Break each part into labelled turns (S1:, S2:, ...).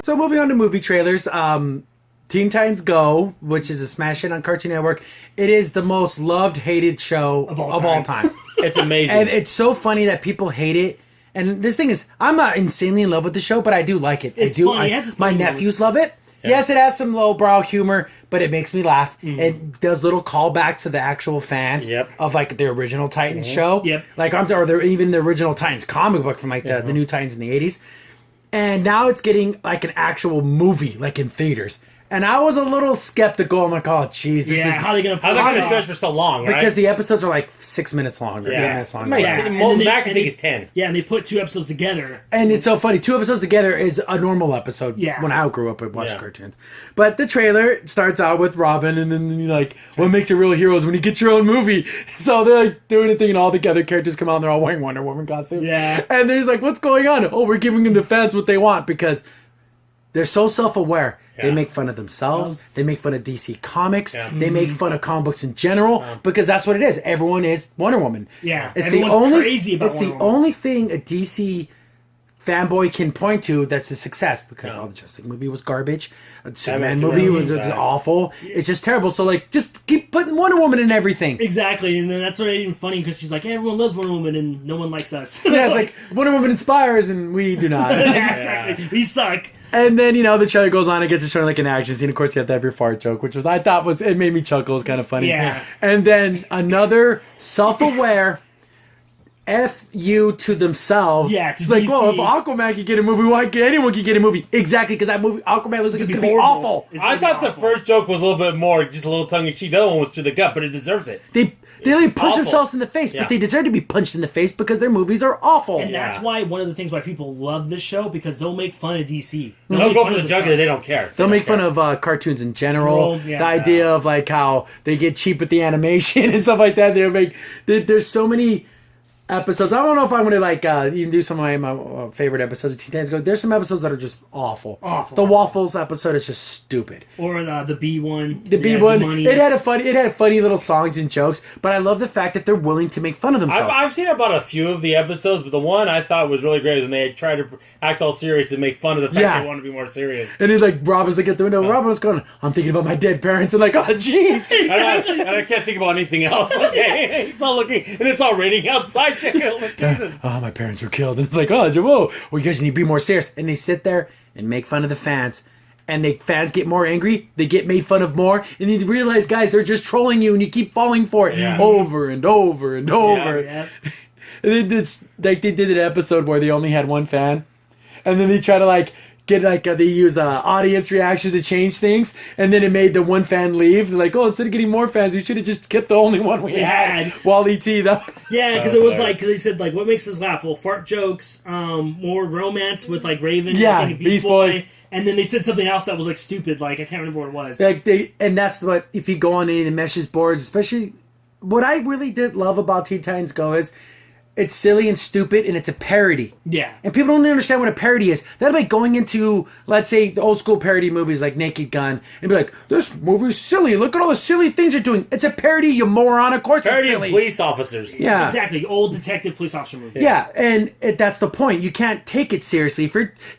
S1: So moving on to movie trailers, Teen Titans Go, which is a smash hit on Cartoon Network, it is the most loved, hated show of all time.
S2: It's amazing.
S1: And it's so funny that people hate it. And this thing is, I'm not insanely in love with the show, but I do like it.
S3: It's
S1: I do.
S3: funny. It has its
S1: My
S3: funny
S1: nephews
S3: moments.
S1: love it.
S2: Yeah.
S1: Yes, it has some lowbrow humor, but it makes me laugh. It does little callbacks to the actual fans
S2: Yep.
S1: of like the original Titans show.
S3: Yep.
S1: Like even the original Titans comic book from like the new Titans in the 80s. And now it's getting like an actual movie, like in theaters. And I was a little skeptical. I'm like, oh, jeez.
S3: How are they going to
S2: How's that going to stretch for so long, right?
S1: Because the episodes are like 6 minutes long or 8 minutes long.
S2: Right.
S3: Yeah.
S2: Max,
S3: And then
S2: I think, is 10.
S3: Yeah, and they put 2 episodes together.
S1: And it's so funny. 2 episodes together is a normal episode
S3: Yeah.
S1: when I grew up and watched
S2: Yeah.
S1: cartoons. But the trailer starts out with Robin, and then you're like, what makes a real hero is when you get your own movie. So they're like doing a thing, and all the other characters come out, and they're all wearing Wonder Woman costumes.
S3: Yeah.
S1: And there's like, what's going on? Oh, we're giving the fans what they want because they're so self-aware. They
S2: Yeah.
S1: make fun of themselves. They make fun of DC Comics.
S2: Yeah.
S1: They make fun of comic books in general because that's what it is. Everyone is Wonder Woman.
S3: Yeah,
S1: it's
S3: everyone's crazy about
S1: It's the
S3: Wonder Woman.
S1: only thing a DC fanboy can point to that's a success because all the Justice League movie was garbage. The Superman movie was
S2: bad.
S1: awful. It's just terrible. So like, just keep putting Wonder Woman in everything.
S3: Exactly, and then that's what made it even funny because she's like, everyone loves Wonder Woman and no one likes us.
S1: Yeah, it's like Wonder Woman inspires and we do not.
S3: Exactly. We suck.
S1: And then, the trailer goes on and gets to show like an action scene. Of course, you have to have your fart joke, which I thought it made me chuckle. It was kind of funny.
S3: Yeah.
S1: And then another self-aware F you to themselves.
S3: Yeah, to
S1: it's like,
S3: DC.
S1: well, if Aquaman could get a movie, why can't anyone can get a movie? Exactly, because that movie, Aquaman, looks like it's going to be
S3: horrible.
S1: awful.
S3: It's
S2: I
S3: gonna be
S2: thought the
S3: awful.
S2: first joke was a little bit more, just a little tongue-in-cheek. The other one was to the gut, but it deserves it.
S1: They only punch
S2: awful.
S1: themselves in the face,
S2: Yeah.
S1: but they deserve to be punched in the face because their movies are awful.
S3: And that's
S2: Yeah.
S3: why one of the things why people love this show because they'll make fun of DC.
S2: They'll
S3: make
S2: go
S3: fun
S2: for the
S3: of
S2: jugular. They don't care.
S1: They'll
S2: They
S1: make
S2: don't
S1: fun
S2: care.
S1: of cartoons in general.
S3: Well, yeah.
S1: The idea of like how they get cheap with the animation and stuff like that. There's so many episodes. I don't know if I'm going to even do some of my favorite episodes of Teen Titans Go. There's some episodes that are just awful.
S3: Awful.
S1: The Waffles episode is just stupid.
S3: Or the B one.
S1: The B one, it had funny little songs and jokes, but I love the fact that they're willing to make fun of themselves.
S2: I've seen about a few of the episodes, but the one I thought was really great was when they tried to act all serious and make fun of the fact
S1: Yeah.
S2: they want to be more serious.
S1: and it's like Robin's like at the window. Robin was going, I'm thinking about my dead parents. And like, oh jeez.
S2: And I can't think about anything else. Okay, he's all looking, and it's all raining outside. Check it out.
S1: Oh, my parents were killed. And it's like, oh, whoa, well, you guys need to be more serious. And they sit there and make fun of the fans. And the fans get more angry. They get made fun of more. And you realize, guys, they're just trolling you and you keep falling for it
S2: Yeah.
S1: over and over and over.
S3: Yeah.
S1: And it's like they did an episode where they only had one fan. And then they try to they use audience reaction to change things, and then it made the one fan leave. They're like, "Oh, instead of getting more fans, we should have just kept the only one we had." Wally T. Though.
S3: Yeah, because
S2: That
S3: it
S2: was
S3: was like, because they said, like, what makes us laugh? Well, fart jokes, more romance with, like, Raven
S1: Yeah,
S3: and
S1: Beast Boy.
S3: And then they said something else that was, like, stupid. Like, I can't remember what it was.
S1: And that's what, if you go on any of the messages boards, especially, what I really did love about Teen Titans Go is it's silly and stupid, and it's a parody.
S3: Yeah.
S1: And people don't understand what a parody is. That'd be like going into, let's say, the old school parody movies like Naked Gun, and be like, this movie's silly. Look at all the silly things you're doing. It's a parody, you moron. Of course
S2: Parody
S1: it's
S2: of
S1: silly.
S2: police officers.
S1: Yeah.
S3: Exactly. Old detective police officer movie.
S1: Yeah, and that's the point. You can't take it seriously. If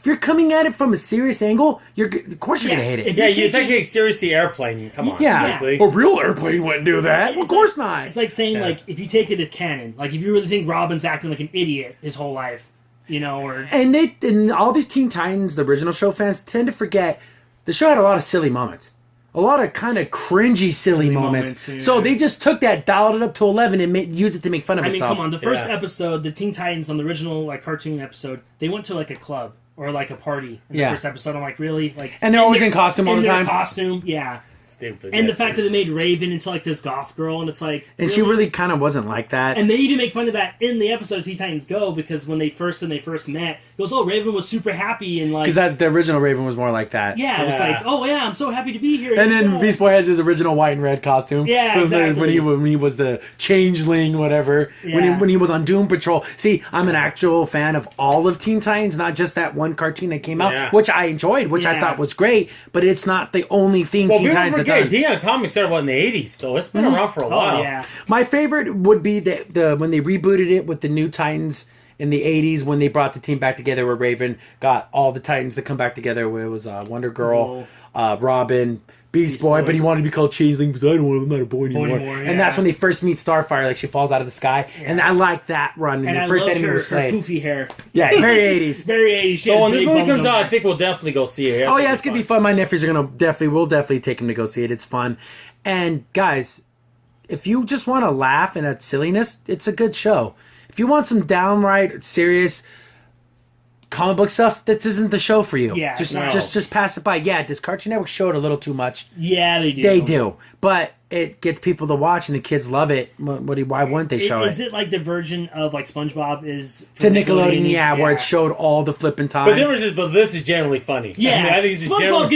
S1: you're coming at it from a serious angle, of course you're
S3: Yeah,
S1: gonna hate it.
S3: if
S2: Yeah,
S3: You're
S2: you're
S3: taking-
S2: taking seriously Airplane. Come on.
S1: Yeah,
S2: Seriously.
S1: a real airplane wouldn't do that. Of
S3: It's
S1: course
S3: like-
S1: not.
S3: It's like saying,
S2: Yeah.
S3: like, if you take it as canon, like, if you really think Robin's acting like an idiot his whole life, or...
S1: And all these Teen Titans, the original show fans, tend to forget the show had a lot of silly moments. A lot of kind of cringy, silly moments.
S3: moments, yeah.
S1: So they just took that, dialed it up to 11, and used it to make fun of
S3: I mean,
S1: itself.
S3: come on. The first
S2: Yeah.
S3: episode, the Teen Titans on the original, like, cartoon episode, they went to, like, a club or, like, a party in the
S1: Yeah.
S3: first episode. I'm like, really? Like,
S1: And they're always in costume all
S3: in
S1: the
S3: their
S1: time.
S3: costume, yeah.
S2: Stupid.
S3: And the
S2: That's
S3: fact that they made Raven into, like, this goth girl, and it's like...
S1: And she really kind of wasn't like that.
S3: And they even make fun of that in the episode of Teen Titans Go, because when they first met, he goes, oh, Raven was super happy, and, like...
S1: Because the original Raven was more like that.
S3: Yeah, it was
S2: Yeah.
S3: like, oh, yeah, I'm so happy to be here.
S1: And then
S3: Yeah.
S1: Beast Boy has his original white and red costume.
S3: Yeah,
S1: So it was like
S3: exactly.
S1: when he was the changeling, whatever.
S3: Yeah.
S1: When he was on Doom Patrol. See, I'm an actual fan of all of Teen Titans, not just that one cartoon that came out,
S2: Yeah.
S1: which I enjoyed, which I
S3: Yeah.
S1: thought was great. But it's not the only thing
S2: Well,
S1: Teen
S2: people
S1: Titans have
S2: forget,
S1: done.
S2: Dion Comics started in the 80s, so it's been around for a
S3: Oh,
S2: while.
S3: yeah.
S1: My favorite would be the when they rebooted it with the new Titans in the 80s when they brought the team back together where Raven got all the Titans to come back together. It was Wonder Girl, Robin, Beast Boy, but he wanted to be called Changeling because I'm not a boy anymore. And that's when they first meet Starfire, like she falls out of the sky. Yeah. And I like that run. And the first enemy was Slade.
S3: Her poofy hair.
S1: Yeah, very 80s.
S3: Very 80s.
S2: So when this movie comes out, I think we'll definitely go see it.
S1: Oh yeah, it's gonna be fun. My nephews are we'll definitely take them to go see it. It's fun. And guys, if you just want to laugh and at silliness, it's a good show. If you want some downright serious comic book stuff, this isn't the show for you.
S3: Yeah,
S1: just pass it by. Yeah, does Cartoon Network show it a little too much?
S3: Yeah, they do.
S1: They do, but it gets people to watch, and the kids love it. Why wouldn't they show it?
S3: Is it like the version of like SpongeBob is
S1: to Nickelodeon? Yeah, where it showed all the flipping time.
S2: But this is generally funny.
S3: Yeah,
S2: I think
S3: SpongeBob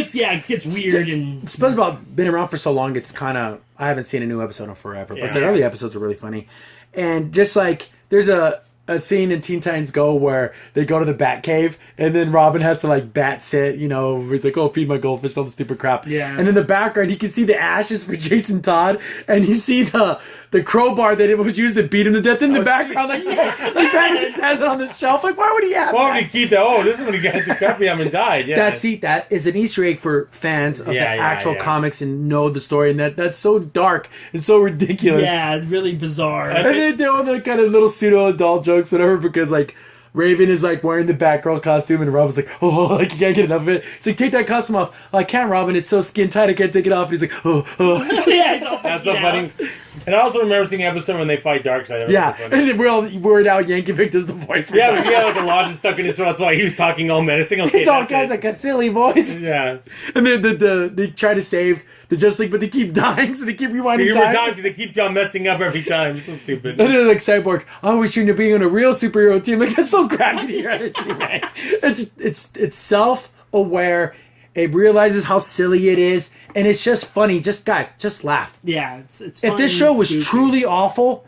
S3: gets weird and
S1: SpongeBob been around for so long. It's kind of I haven't seen a new episode in forever, but the early episodes are really funny, and just like there's a scene in Teen Titans Go where they go to the Bat Cave and then Robin has to like bat sit, where he's like, oh, feed my goldfish, all the stupid crap.
S3: Yeah.
S1: And in the background, you can see the ashes for Jason Todd and you see the crowbar that it was used to beat him to death in the background. Like Batman just has it on the shelf. Like, why would he have
S2: Why would he keep that? Oh, this is when he got to cut me him and died. Yeah.
S1: That is an Easter egg for fans of the actual comics and know the story. And that's so dark and so ridiculous.
S3: Yeah, it's really bizarre.
S1: And then they're all the kind of little pseudo-adult jokes, whatever, because, like, Raven is, like, wearing the Batgirl costume, and Robin's like, oh, like, you can't get enough of it. He's like, take that costume off. Oh, I can't, Robin. It's so skin tight, I can't take it off. And he's like, oh.
S3: Yeah,
S2: that's so funny. And I also remember seeing an episode when they fight Darkseid.
S1: Yeah, and then Weird Al Yankovic does the voice for
S2: but he had like a lodge stuck in his throat. That's why he was talking all menacing. Okay,
S1: he's all guys like a silly voice.
S2: Yeah.
S1: And then they try to save the Justice League, but they keep dying, so they keep rewinding time.
S2: Because they keep on messing up every time. It's so stupid.
S1: And then like Cyborg, I wish you knew being on a real superhero team. Like, that's so crappy to hear that teammate. It's self-aware. It realizes how silly it is, and it's just funny. Just guys, just laugh.
S3: Yeah, it's
S1: if this show was truly awful,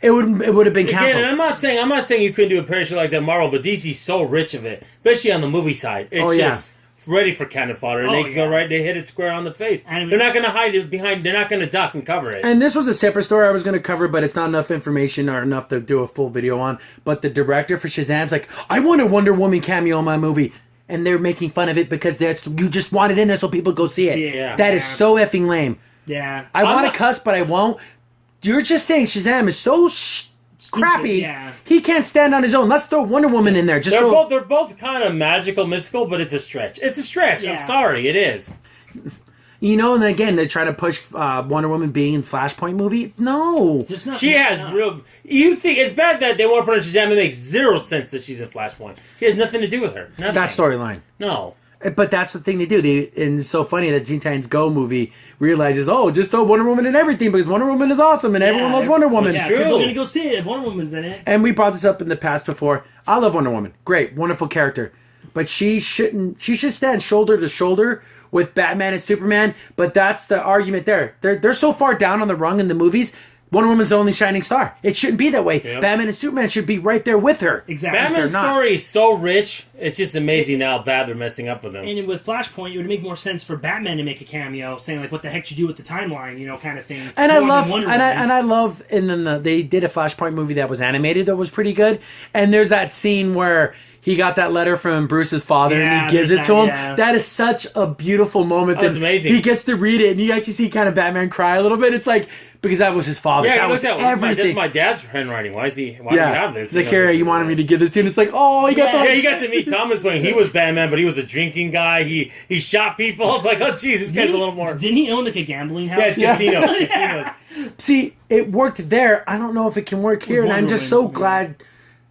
S1: it would have been canceled.
S2: Again, I'm not saying you couldn't do a parachute like that Marvel, but DC's so rich of it, especially on the movie side. It's just ready for cannon fodder, and they go right. They hit it square on the face. And they're not going to hide it behind. They're not going to duck and cover it.
S1: And this was a separate story I was going to cover, but it's not enough information or enough to do a full video on. But the director for Shazam's like, I want a Wonder Woman cameo in my movie. And they're making fun of it because you just want it in there so people go see it.
S3: Yeah,
S1: that is so effing lame.
S3: Yeah.
S1: I want to cuss, but I won't. You're just saying Shazam is so crappy.
S3: Yeah.
S1: He can't stand on his own. Let's throw Wonder Woman in there.
S2: They're both kind of magical, mystical, but it's a stretch. It's a stretch. Yeah. I'm sorry, it is.
S1: And then again, they're trying to push Wonder Woman being in Flashpoint movie. No.
S2: She has real... You think it's bad that they want to put her in Shazam. It makes zero sense that she's in Flashpoint. She has nothing to do with her. Nothing.
S1: That storyline.
S2: No.
S1: But that's the thing they do. And it's so funny that Teen Titans Go movie realizes, just throw Wonder Woman in everything because Wonder Woman is awesome and everyone loves Wonder Woman.
S3: Yeah, people are going to go see it if Wonder Woman's in it.
S1: And we brought this up in the past before. I love Wonder Woman. Great, wonderful character. But she should stand shoulder to shoulder with Batman and Superman, but that's the argument there. They're so far down on the rung in the movies. Wonder Woman's the only shining star. It shouldn't be that way. Yep. Batman and Superman should be right there with her.
S3: Exactly.
S2: Batman's story is so rich. It's just amazing how bad they're messing up with him.
S3: And with Flashpoint, it would make more sense for Batman to make a cameo, saying like, "What the heck you do with the timeline?" Kind of thing.
S1: And I love, and then they did a Flashpoint movie that was animated that was pretty good. And there's that scene where he got that letter from Bruce's father and he gives it to him. Yeah. That is such a beautiful moment.
S2: That's amazing.
S1: He gets to read it and you actually see kind of Batman cry a little bit. It's like, because that was his father.
S2: Yeah,
S1: that was everything.
S2: That's my dad's handwriting. Why do you have this?
S1: It's like, here, you wanted me to give this to you. And it's like, you
S2: got to meet Thomas when he was Batman, but he was a drinking guy. He shot people. It's like, oh, jeez, this guy's a little more...
S3: Didn't he own like a gambling house?
S2: Yeah, casinos.
S1: See, it worked there. I don't know if it can work here. And I'm just so glad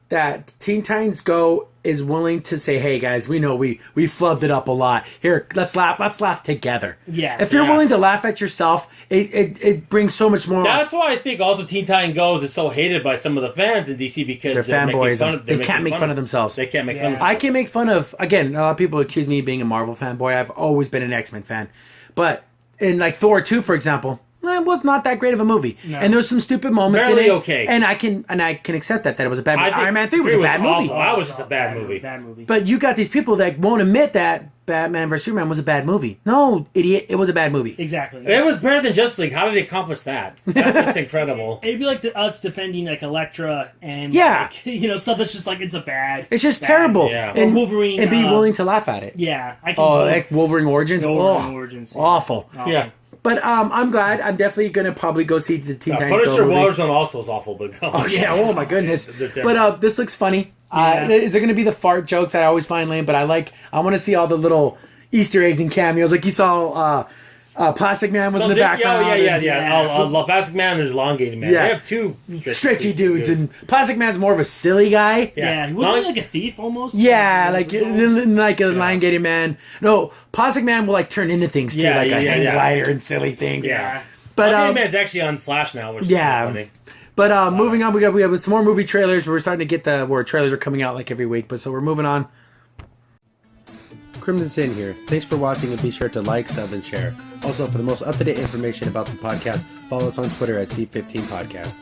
S1: that Teen Titans Go is willing to say, hey guys, we know we flubbed it up a lot. Here, let's laugh together.
S3: Yeah.
S1: If you're willing to laugh at yourself, it brings so much more.
S2: That's why I think also Teen Titans Go is so hated by some of the fans in DC because
S1: they're fanboys. They can't make fun of themselves.
S2: They can't make fun of themselves.
S1: I can make fun of, again, a lot of people accuse me of being a Marvel fanboy. I've always been an X-Men fan. But in like Thor 2, for example, it was not that great of a movie. No. And there's some stupid moments
S2: Barely
S1: in it.
S2: okay.
S1: And I can accept that it was a bad movie. Iron Man 3 was a bad movie.
S2: That was just a bad movie.
S1: But you got these people that won't admit that Batman vs Superman was a bad movie. No, idiot, it was a bad movie.
S3: Exactly.
S2: It was better than Justice League. How did they accomplish that? That's just incredible.
S3: It'd be like us defending like Elektra and stuff that's just like it's a bad.
S1: It's just terrible.
S2: Yeah.
S1: And
S3: Wolverine
S1: and be willing to laugh at it.
S3: Yeah, I can.
S1: Like Wolverine Origins.
S3: Origins.
S1: Awful.
S2: Yeah.
S1: But I'm glad. I'm definitely gonna probably go see the Teen Titans Go
S2: Punisher
S1: movie.
S2: Warzone also is awful, but
S1: oh my goodness. But this looks funny. Is there gonna be the fart jokes that I always find lame? But I want to see all the little Easter eggs and cameos. Like you saw Plastic Man was in the background.
S2: Plastic Man and Elongated Man. They have two
S1: stretchy dudes, and Plastic Man's more of a silly guy.
S3: Yeah, he wasn't like a thief almost.
S1: Yeah, like a Elongated Man. No, Plastic Man will like turn into things too, like a hang glider and silly things.
S2: Yeah, but Elongated Man's actually on Flash now, which is funny.
S1: But moving on, we have some more movie trailers. We're starting to get where trailers are coming out like every week. But so we're moving on. Crimson Sin here. Thanks for watching, and be sure to like, sub, and share. Also, for the most up-to-date information about the podcast, follow us on Twitter at C15 Podcast.